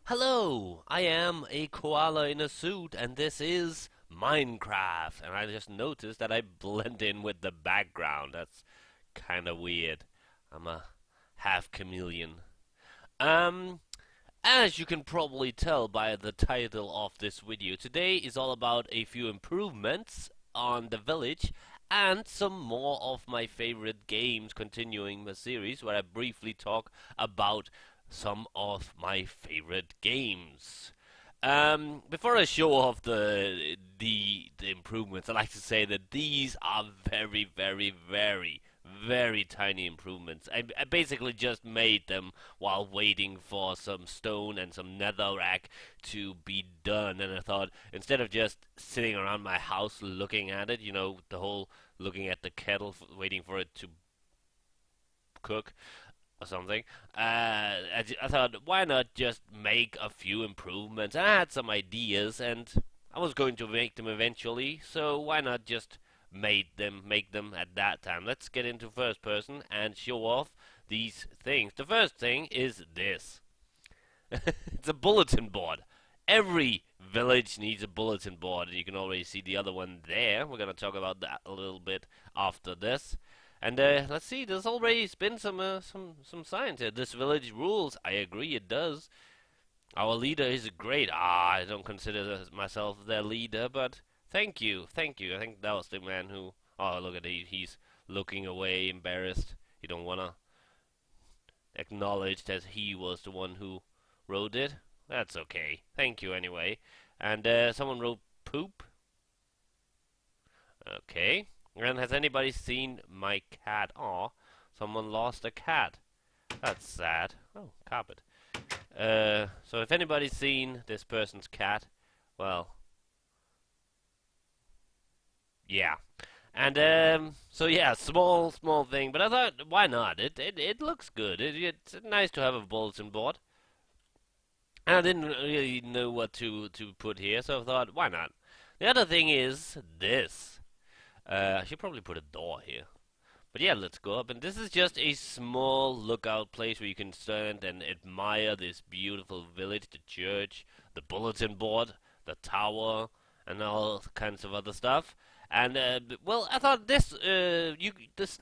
Hello, I am a koala in a suit, and this is Minecraft. And I just noticed that I blend in with the background. That's kind of weird. I'm a half chameleon. Um, as you can probably tell by the title of this video, today is all about a few improvements on the village and some more of my favorite games continuing the series where I briefly talk about some of my favorite games. Before I show off the improvements, I like to say that these are very, very, very, very tiny improvements. I basically just made them while waiting for some stone and some netherrack to be done. And I thought instead of just sitting around my house looking at it, the whole looking at the kettle, waiting for it to cook, or something. I thought, why not just make a few improvements? And I had some ideas, and I was going to make them eventually. So why not just make them at that time? Let's get into first person and show off these things. The first thing is this. It's a bulletin board. Every village needs a bulletin board, and you can already see the other one there. We're gonna talk about that a little bit after this. And let's see, there's already been some signs here. This village rules. I agree, it does. Our leader is great. I don't consider myself their leader, but thank you. I think that was the man who. Oh, look at he's looking away, embarrassed. He don't wanna acknowledge that he was the one who wrote it. That's okay. Thank you anyway. And someone wrote poop. Okay. And has anybody seen my cat? Aw, someone lost a cat. That's sad. Oh, carpet. So if anybody's seen this person's cat, well, yeah. And so yeah, small thing, but I thought, why not? It looks good. It's nice to have a bulletin board. And I didn't really know what to put here, so I thought, why not? The other thing is this. I should probably put a door here. But yeah, let's go up. And this is just a small lookout place where you can stand and admire this beautiful village, the church, the bulletin board, the tower, and all kinds of other stuff. And well, I thought the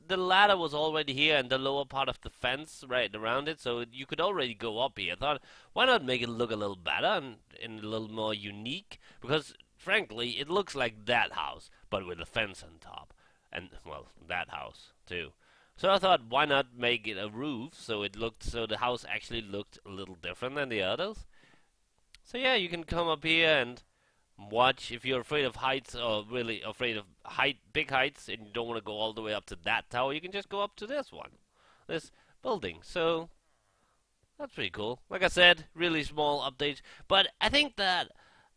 ladder was already here and the lower part of the fence right around it, so you could already go up here. I thought, why not make it look a little better and a little more unique? Because frankly, it looks like that house, but with a fence on top, and well, that house too. So I thought, why not make it a roof so the house actually looked a little different than the others? So yeah, you can come up here and watch. If you're afraid of heights or really afraid of big heights, and you don't want to go all the way up to that tower, you can just go up to this one, this building. So that's pretty cool. Like I said, really small updates, but I think that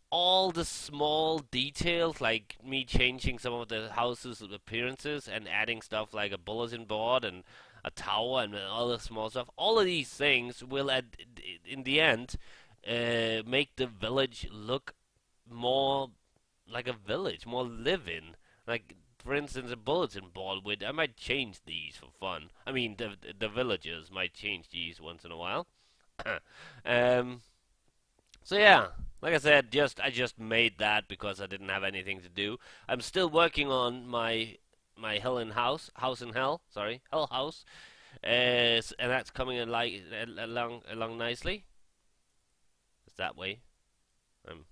all the small details, like me changing some of the house's appearances and adding stuff like a bulletin board and a tower and other small stuff, all of these things will, in the end, make the village look more like a village, more living. Like, for instance, a bulletin board with. I might change these for fun. I mean, the villagers might change these once in a while. um, so yeah, like I said, I just made that because I didn't have anything to do. I'm still working on my Hell in House in Hell, sorry, Hell House, and that's coming along nicely. It's that way. I'm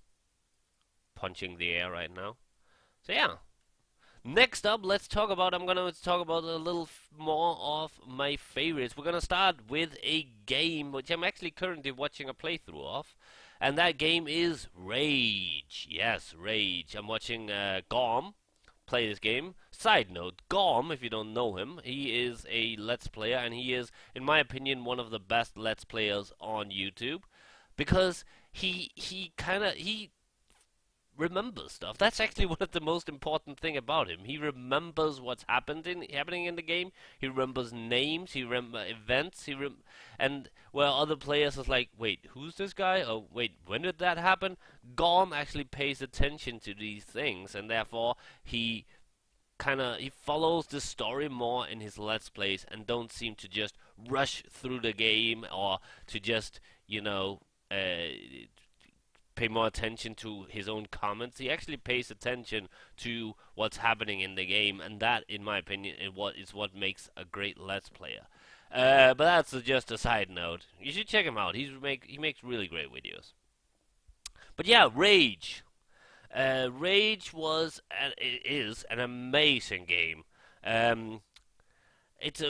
punching the air right now. So yeah. Next up, I'm gonna talk about a little more of my favorites. We're gonna start with a game which I'm actually currently watching a playthrough of, and that game is Rage. Yes, Rage. I'm watching Gorm play this game. Side note, Gorm, if you don't know him, he is a Let's Player, and he is, in my opinion, one of the best Let's Players on YouTube because he remembers stuff. That's actually one of the most important thing about him. He remembers what's happening in the game. He remembers names. He remembers events. And where other players is like, wait, who's this guy? Oh, wait, when did that happen? Gorm actually pays attention to these things, and therefore he follows the story more in his Let's Plays and don't seem to just rush through the game or to just pay more attention to his own comments. He actually pays attention to what's happening in the game, and that, in my opinion, is what makes a great Let's Player. But that's just a side note. You should check him out. He makes really great videos. But yeah, Rage. Rage was and it is an amazing game. Um, it's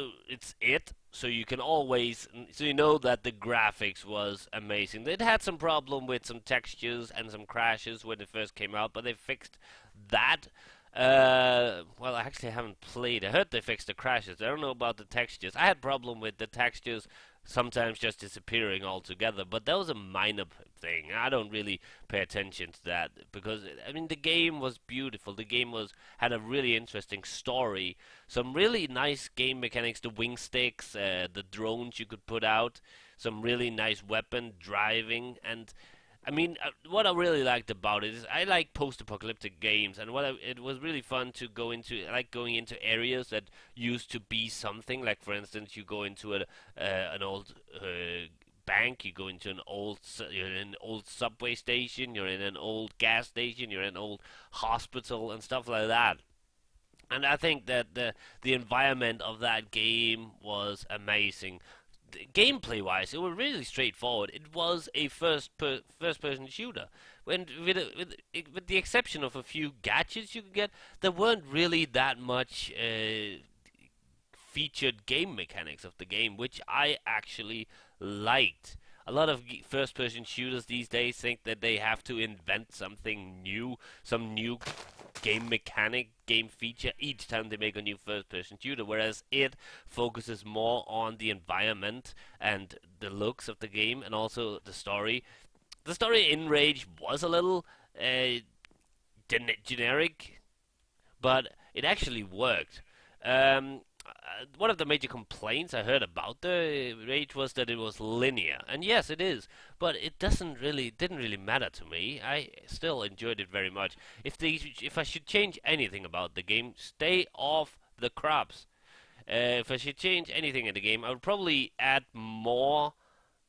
so you can always so you know that the graphics was amazing. It had some problem with some textures and some crashes when it first came out, but they fixed that. Well, I actually haven't played. I heard they fixed the crashes. I don't know about the textures. I had problem with the textures sometimes just disappearing altogether, but that was a minor thing. I don't really pay attention to that because I mean the game was beautiful. The game was had a really interesting story, some really nice game mechanics. The wing sticks, the drones you could put out, some really nice weapon driving, and I mean, what I really liked about it is I like post-apocalyptic games, and it was really fun to go into. I like going into areas that used to be something. Like for instance, you go into an old bank, you go into you're in an old subway station, you're in an old gas station, you're in an old hospital, and stuff like that. And I think that the environment of that game was amazing. Gameplay wise, it was really straightforward. It was a first person shooter. When with the exception of a few gadgets you could get, there weren't really that much featured game mechanics of the game, which I actually liked. A lot of first person shooters these days think that they have to invent something new, some new game mechanic, game feature each time they make a new first person shooter, whereas it focuses more on the environment and the looks of the game and also the story. The story in Rage was a little generic, but it actually worked. One of the major complaints I heard about the Rage was that it was linear, and yes, it is. But it didn't really matter to me. I still enjoyed it very much. If I should change anything about the game, stay off the crops. If I should change anything in the game, I would probably add more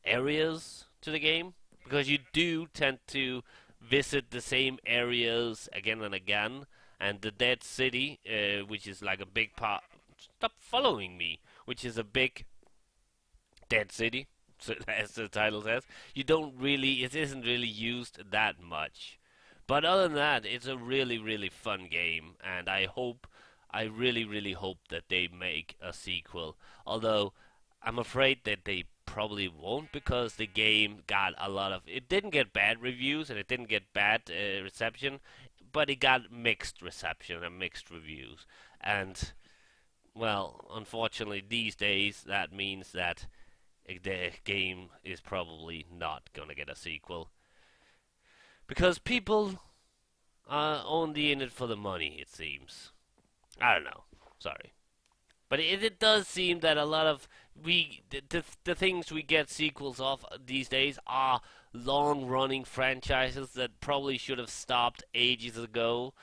areas to the game because you do tend to visit the same areas again and again. And the Dead City, which is like a big part. Stop following me, which is a big dead city, so as the title says. It isn't really used that much. But other than that, it's a really, really fun game, and I really, really hope that they make a sequel. Although, I'm afraid that they probably won't because the game got it didn't get bad reviews and it didn't get bad reception, but it got mixed reception and mixed reviews. And well, unfortunately, these days that means that the game is probably not gonna get a sequel because people are only in it for the money. It seems. I don't know. Sorry, but it does seem that a lot of the things we get sequels of these days are long-running franchises that probably should have stopped ages ago,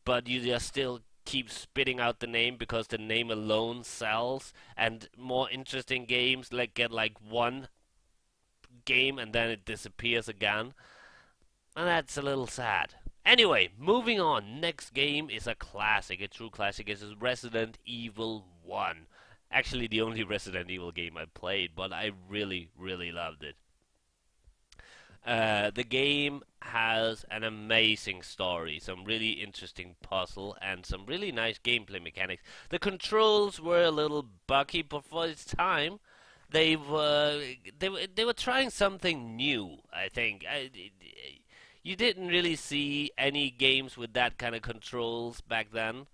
but you just still keep spitting out the name because the name alone sells, and more interesting games get like one game and then it disappears again, and that's a little sad. Anyway, moving on. Next game is a classic, a true classic. It's Resident Evil 1. Actually, the only Resident Evil game I played, but I really, really loved it. The game has an amazing story, some really interesting puzzle, and some really nice gameplay mechanics. The controls were a little buggy, but for its time, they were trying something new. I think you didn't really see any games with that kind of controls back then,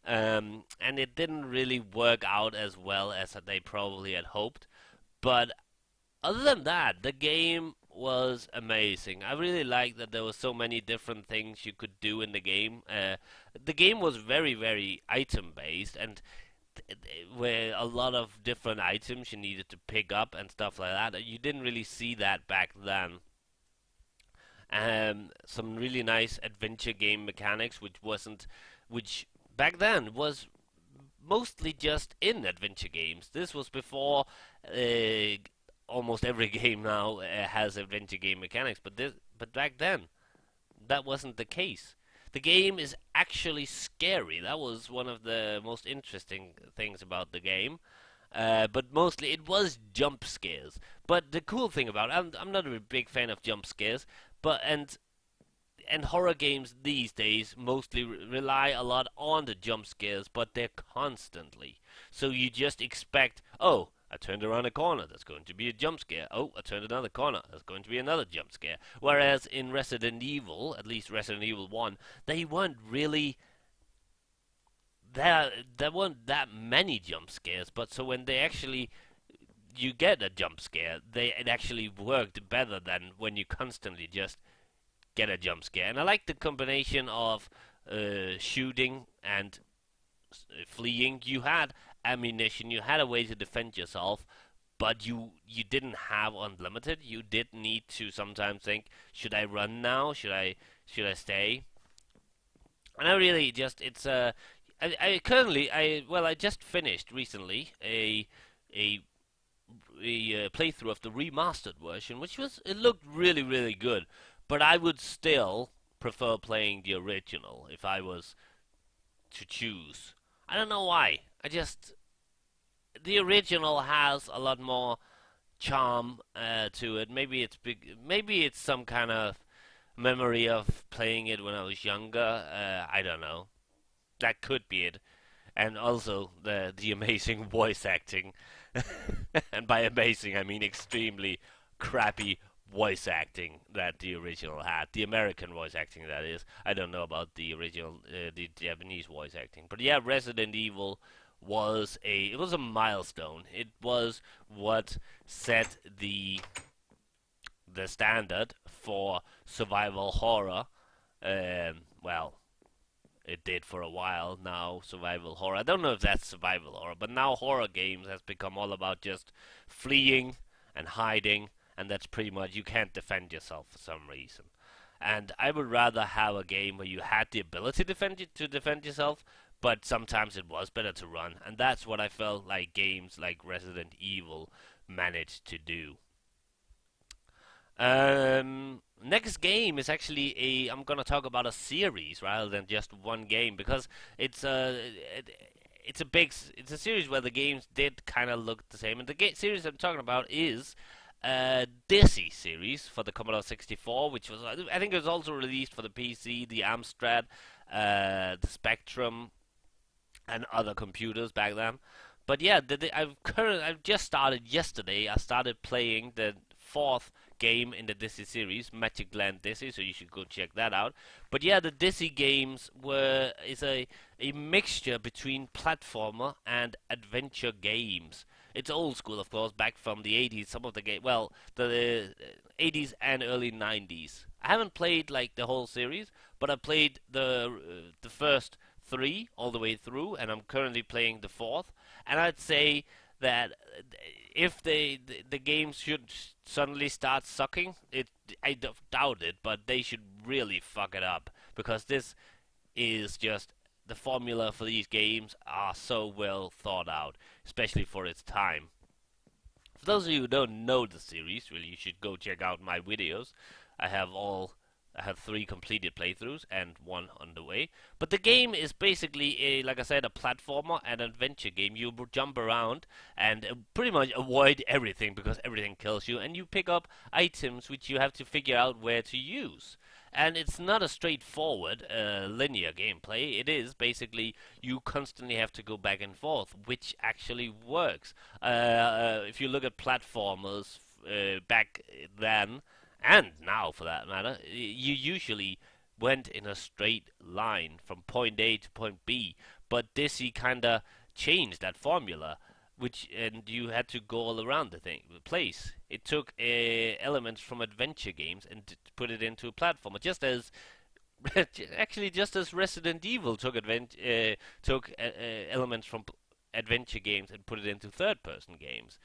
and it didn't really work out as well as they probably had hoped. But other than that, the game was amazing. I really liked that there were so many different things you could do in the game. The game was very, very item based, and where a lot of different items you needed to pick up and stuff like that. You didn't really see that back then. Some really nice adventure game mechanics, which back then was mostly just in adventure games. This was before uh, almost every game now has adventure game mechanics, but back then that wasn't the case. The game is actually scary. That was one of the most interesting things about the game. But mostly it was jump scares. But the cool thing about it, I'm not a big fan of jump scares, but and horror games these days mostly rely a lot on the jump scares, but they're constantly. So you just expect, oh, I turned around a corner, that's going to be a jump scare. Oh, I turned another corner, that's going to be another jump scare. Whereas in Resident Evil, at least Resident Evil 1, they weren't really there weren't that many jump scares, but so when they actually you get a jump scare, it actually worked better than when you constantly just get a jump scare. And I like the combination of shooting and fleeing. You had ammunition, you had a way to defend yourself, but you didn't have unlimited. You did need to sometimes think, should I run now? Should I stay? And I really just it's I currently I just finished recently a playthrough of the remastered version, which was it looked really good. But I would still prefer playing the original if I was to choose. I don't know why. I just the original has a lot more charm to it. Maybe it's big. Maybe it's some kind of memory of playing it when I was younger. I don't know. That could be it. And also the amazing voice acting. And by amazing, I mean extremely crappy voice acting that the original had. The American voice acting, that is. I don't know about the original, the Japanese voice acting. But yeah, Resident Evil it was a milestone. It was what set the standard for survival horror. Well, it did for a while. Now survival horror. I don't know if that's survival horror, but now horror games has become all about just fleeing and hiding, and that's pretty much you can't defend yourself for some reason. And I would rather have a game where you had the ability to defend yourself, but sometimes it was better to run, and that's what I felt like games like Resident Evil managed to do. Next game is actually I'm gonna talk about a series rather than just one game because it's it's a it's a series where the games did kind of look the same. And the series I'm talking about is Dizzy series for the Commodore 64, which was I think it was also released for the PC, the Amstrad, the Spectrum, and other computers back then. But yeah, I've just started yesterday. I started playing the fourth game in the Dizzy series, Magic Land Dizzy, so you should go check that out. But yeah, the Dizzy games were is a mixture between platformer and adventure games. It's old school, of course, back from the 80s. Some of the the 80s and early 90s. I haven't played like the whole series, but I played the first three all the way through, and I'm currently playing the fourth. And I'd say that if the games should suddenly start sucking, doubt it, but they should really fuck it up because this is just the formula for these games are so well thought out, especially for its time. For those of you who don't know the series, really, you should go check out my videos. I have all I have three completed playthroughs and one on the way. But the game is basically like I said, a platformer and adventure game. You jump around and pretty much avoid everything because everything kills you, and you pick up items which you have to figure out where to use. And it's not a straightforward linear gameplay. It is basically you constantly have to go back and forth, which actually works. If you look at platformers back then, and now for that matter, you usually went in a straight line from point A to point B, but Dizzy kinda changed that formula, which and you had to go all around the place. It took elements from adventure games and put it into a platformer, just as actually just as Resident Evil took elements from adventure games and put it into third-person games.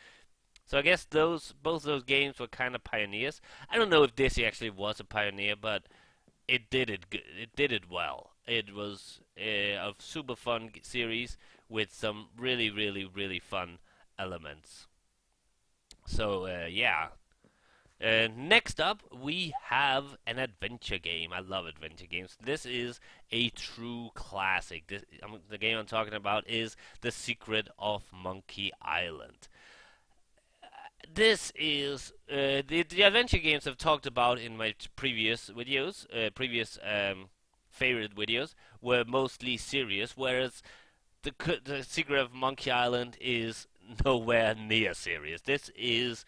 So I guess both those games were kind of pioneers. I don't know if Dizzy actually was a pioneer, but it did it good. It did it well. It was a super fun series with some really fun elements. So yeah. Next up, we have an adventure game. I love adventure games. This is a true classic. The game I'm talking about is The Secret of Monkey Island. This is the adventure games I've talked about in my previous videos, favorite videos, were mostly serious, whereas the Secret of Monkey Island is nowhere near serious. This is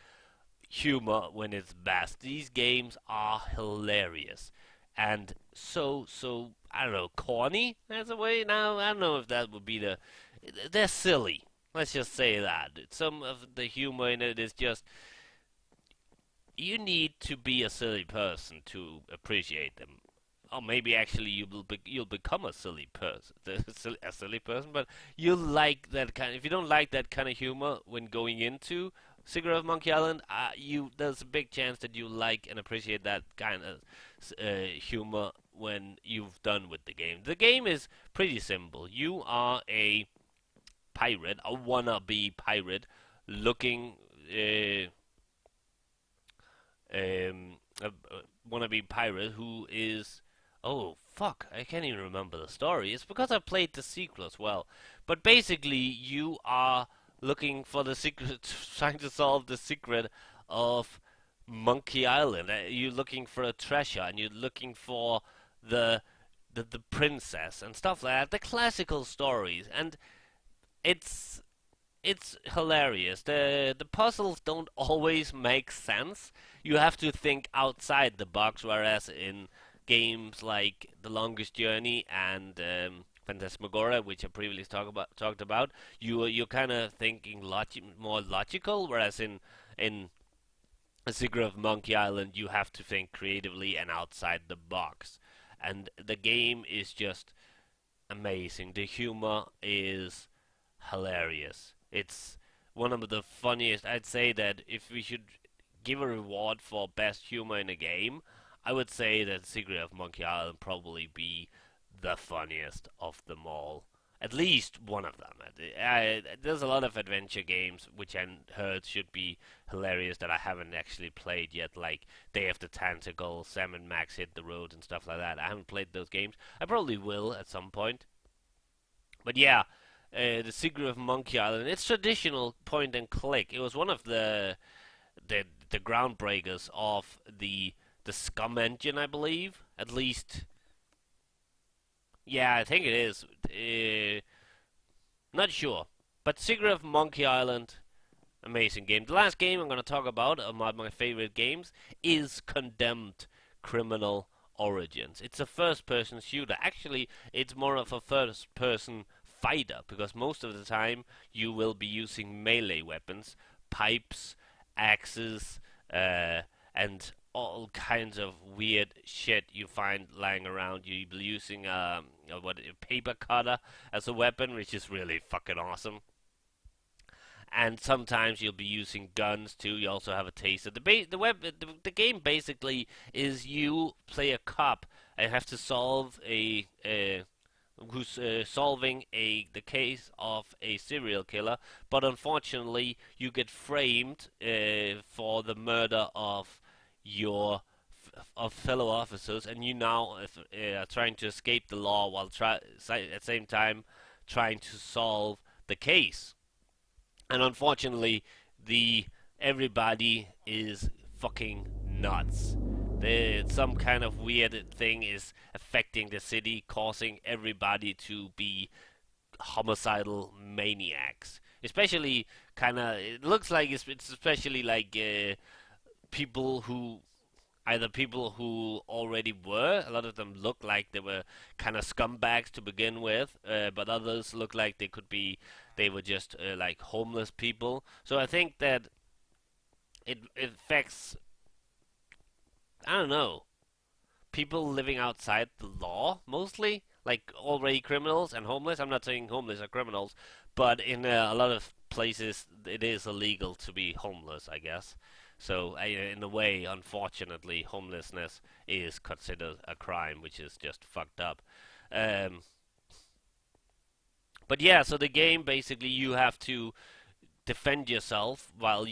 humor when it's best. These games are hilarious and so I don't know, corny as a way. Now I don't know if that would be the. They're silly. Let's just say that some of the humor in it is just you need to be a silly person to appreciate them. Or maybe actually you'll become a silly person, a silly person. But you like that kind. If you don't like that kind of humor when going into Secret of Monkey Island, you there's a big chance that you like and appreciate that kind of humor when you've done with the game. The game is pretty simple. You are a pirate, a wannabe pirate, looking a wannabe pirate who is. Oh, fuck, I can't even remember the story. It's because I played the sequel as well. But basically, you are looking for the secret, trying to solve the secret of Monkey Island. You're looking for a treasure, and you're looking for the the princess and stuff like that. The classical stories, and it's it's hilarious. The puzzles don't always make sense. You have to think outside the box, whereas in games like The Longest Journey and Phantasmagoria, which I previously talked about, you're kind of thinking more logical, whereas in A Secret of Monkey Island, you have to think creatively and outside the box. And the game is just amazing. The humor is hilarious. It's one of the funniest. I'd say that if we should give a reward for best humor in a game, I would say that Secret of Monkey Island probably be the funniest of them all. At least one of them. There's a lot of adventure games which I heard should be hilarious that I haven't actually played yet, like Day of the Tentacle, Sam and Max Hit the Road, and stuff like that. I haven't played those games. I probably will at some point. But yeah, the Secret of Monkey Island. It's traditional point and click. It was one of the groundbreakers of the Scum engine, I believe. At least, yeah, I think it is. Not sure, but Secret of Monkey Island, amazing game. The last game I'm going to talk about, among my favorite games, is Condemned Criminal Origins. It's a first-person shooter. Actually, it's more of a first-person fighter because most of the time you will be using melee weapons, pipes, axes, and all kinds of weird shit you find lying around. You'll be using a paper cutter as a weapon, which is really fucking awesome. And sometimes you'll be using guns too. You also have a taser. The game basically is you play a cop and have to solve who's solving the case of a serial killer, but unfortunately you get framed for the murder of your of fellow officers, and you now are trying to escape the law while at the same time trying to solve the case. And unfortunately, the everybody is fucking nuts. Some kind of weird thing is affecting the city, causing everybody to be homicidal maniacs. Especially, kind of, it looks like it's especially like people who either people who already were. A lot of them look like they were kind of scumbags to begin with, but others look like they were just like homeless people. So I think that it affects, I don't know, people living outside the law mostly, like already criminals and homeless. I'm not saying homeless are criminals, but in a lot of places it is illegal to be homeless, I guess. So in a way, unfortunately, homelessness is considered a crime, which is just fucked up. Um, but yeah, so the game basically you have to defend yourself while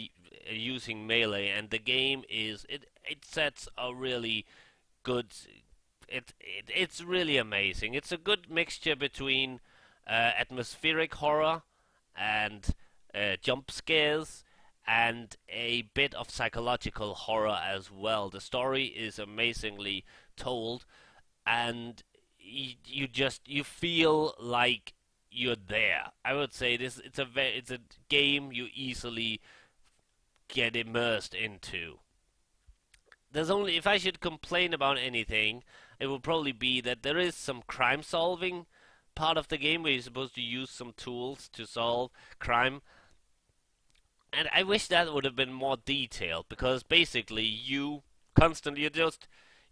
using melee, and the game is it sets a really good. It's really amazing. It's a good mixture between atmospheric horror and jump scares and a bit of psychological horror as well. The story is amazingly told, and you feel like you're there. I would say this it's a game you easily get immersed into. There's only if I should complain about anything, it would probably be that there is some crime solving part of the game where you're supposed to use some tools to solve crime, and I wish that would have been more detailed because basically you constantly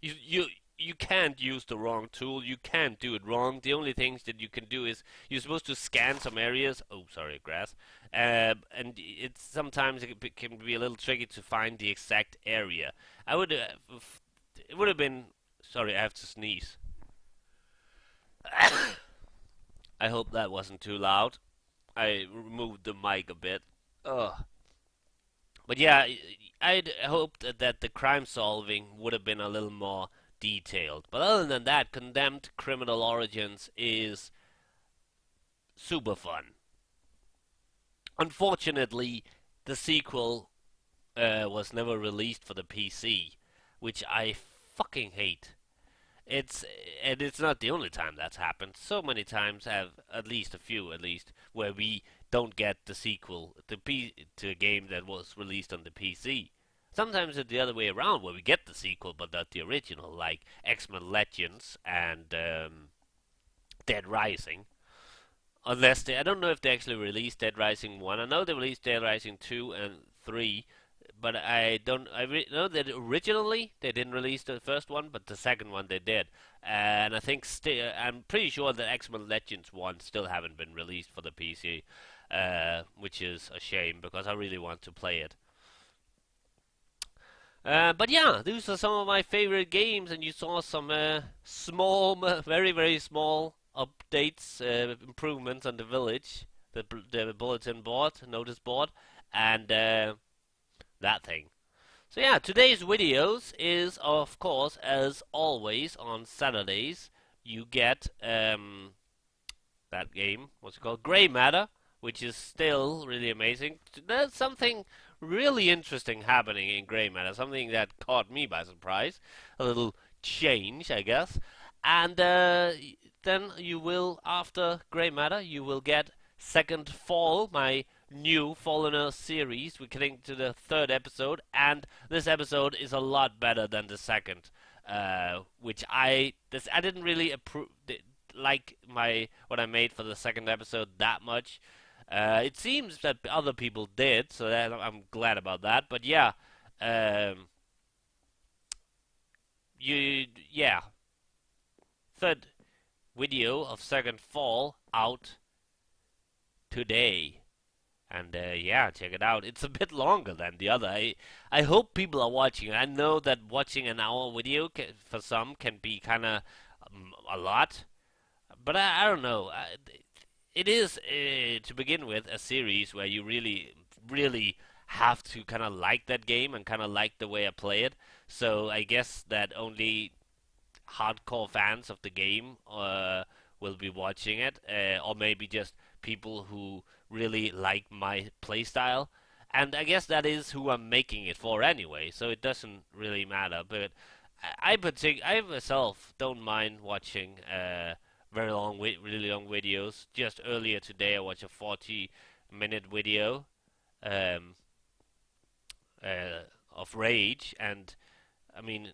you you can't use the wrong tool. You can't do it wrong. The only things that you can do is you're supposed to scan some areas. Oh, sorry, grass. And it's sometimes can be a little tricky to find the exact area. I would it would have been. Sorry, I have to sneeze. I hope that wasn't too loud. I removed the mic a bit. Ugh. But yeah, I'd hoped that the crime solving would have been a little more detailed. But other than that, Condemned Criminal Origins is super fun. Unfortunately, the sequel was never released for the PC, which I fucking hate. It's and it's not the only time that's happened. So many times have at least a few at least where we don't get the sequel to a game that was released on the PC. Sometimes it's the other way around where we get the sequel but not the original, like X-Men Legends and Dead Rising. Unless I don't know if they actually released Dead Rising 1. I know they released Dead Rising 2 and 3, but I don't. Know that originally they didn't release the first one, but the second one they did. And I think I'm pretty sure that X-Men Legends 1 still haven't been released for the PC, which is a shame because I really want to play it. But yeah, these are some of my favorite games, and you saw some small, very very small updates, improvements on the village, the bulletin board, notice board, and that thing. So yeah, today's videos is of course as always on Saturdays you get that game, what's it called, Grey Matter, which is still really amazing. There's something really interesting happening in Grey Matter, something that caught me by surprise, a little change, I guess. And then you will, after Grey Matter, you will get Second Fall, my new Fallener series. We're getting to the third episode, and this episode is a lot better than the second, which I didn't really like my what I made for the second episode that much. It seems that other people did, so I'm glad about that. But yeah, um, yeah, third video of Second Fall out today. And yeah, check it out. It's a bit longer than the other. I hope people are watching. I know that watching an hour video for some can be kind of a lot, but I don't know. It is to begin with a series where you really have to kind of like that game and kind of like the way I play it. So I guess that only hardcore fans of the game will be watching it, or maybe just people who really like my playstyle. And I guess that is who I'm making it for anyway, so it doesn't really matter. But I myself don't mind watching really long videos. Just earlier today, I watched a 40-minute video um, of Rage, and I mean,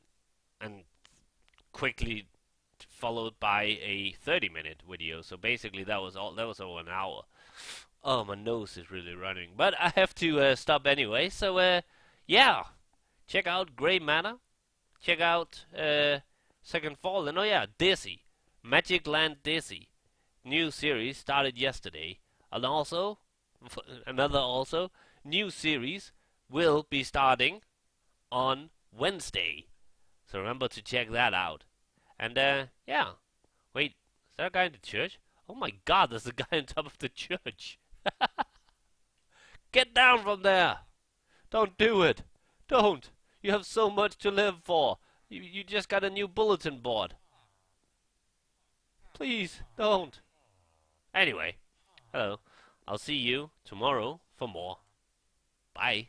and quickly followed by a 30-minute video. So basically, that was all. That was over an hour. Oh, my nose is really running, but I have to stop anyway. So yeah, check out Grey Matter. Check out Second Fall, and oh yeah, Dizzy, Magic Land Dizzy, new series started yesterday, and also another new series will be starting on Wednesday. So remember to check that out. And yeah, wait, is there a guy in the church? Oh my God, there's a guy on top of the church. Get down from there! Don't do it. Don't. You have so much to live for. You just got a new bulletin board. Please, don't. Anyway, hello. I'll see you tomorrow for more. Bye.